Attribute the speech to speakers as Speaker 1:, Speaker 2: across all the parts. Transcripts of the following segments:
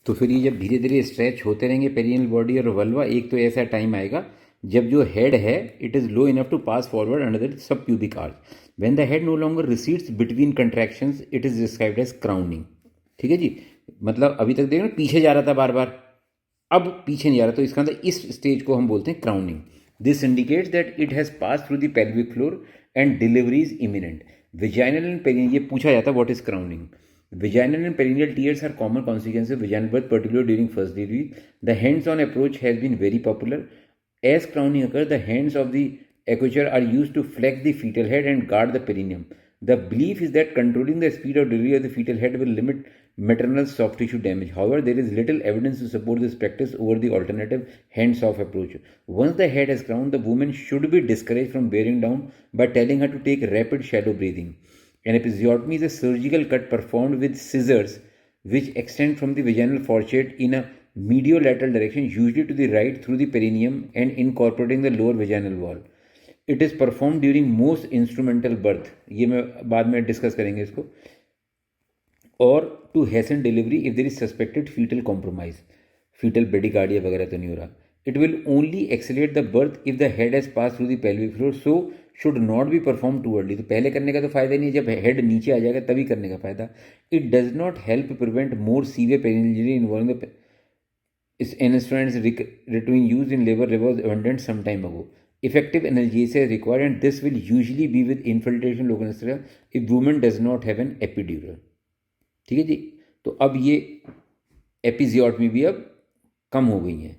Speaker 1: तो फिर ये जब धीरे धीरे स्ट्रेच होते रहेंगे पेरिनियल बॉडी और वल्वा, एक तो ऐसा टाइम आएगा जब जो हेड है it is low enough to pass forward under the subpubic arch. When the head no longer recedes between contractions it is described as crowning. ठीक है जी. मतलब अभी तक देखो ना पीछे जा रहा था बार बार, अब पीछे नहीं जा रहा, तो इसका अंदर इस स्टेज को हम बोलते हैं crowning. This indicates that it has pass through the pelvic floor and delivery is imminent. Vaginal and perineal, ये पूछा जाता है what is crowning. Vaginal and perineal tears are common consequences of vaginal birth, particularly during first delivery. The hands-on approach has been very popular. As crowning occurs, the hands of the accuser are used to flex the fetal head and guard the perineum. The belief is that controlling the speed of delivery of the fetal head will limit maternal soft tissue damage. However, there is little evidence to support this practice over the alternative hands-off approach. Once the head has crowned, the woman should be discouraged from bearing down by telling her to take rapid shallow breathing. An episiotomy is a surgical cut performed with scissors which extend from the vaginal fourchette in a mediolateral direction, usually to the right through the perineum and incorporating the lower vaginal wall. It is performed during most instrumental birth. ये मैं बाद में discuss करेंगे इसको. और to hasten delivery if there is suspected fetal compromise, fetal bradycardia वगैरह तो नहीं हो रहा. It will only accelerate the birth if the head has passed through the pelvic floor, so should not be performed too early. तो पहले करने का तो फायदा नहीं है, जब हेड नीचे आ जाएगा तभी करने का फायदा. It does not help prevent more severe perineal injury involving the instruments between used in labor was abandoned some time ago. Effective analgesia is required and this will usually be with infiltration local anesthesia if woman does not have an epidural. ठीक है जी. तो अब ये episiotomy भी अब कम हो गई है.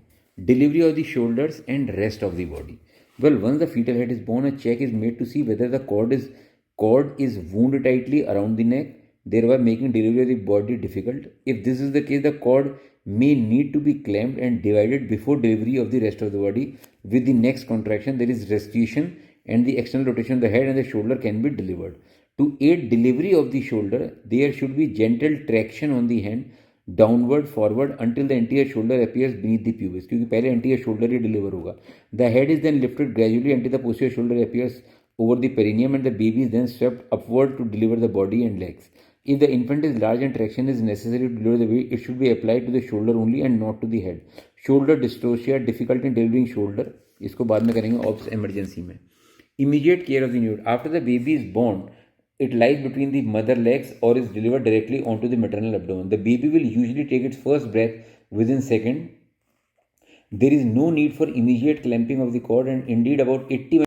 Speaker 1: Delivery of the shoulders and rest of the body. Well, once the fetal head is born, a check is made to see whether the cord is wound tightly around the neck, thereby making delivery of the body difficult. If this is the case, the cord may need to be clamped and divided before delivery of the rest of the body. With the next contraction, there is restitution and the external rotation of the head and the shoulder can be delivered. To aid delivery of the shoulder, there should be gentle traction on the hand downward forward until the anterior shoulder appears beneath the pubis, क्योंकि पहले anterior shoulder ही deliver होगा. The head is then lifted gradually until the posterior shoulder appears over the perineum and the baby is then swept upward to deliver the body and legs. If the infant is large and traction is necessary to deliver the baby, it should be applied to the shoulder only and not to the head. Shoulder dystocia, difficulty in delivering shoulder, इसको बाद में करेंगे ops emergency में. Immediate care of the newborn. After the baby is born, it lies between the mother legs or is delivered directly onto the maternal abdomen. The baby will usually take its first breath within seconds. There is no need for immediate clamping of the cord, and indeed about 80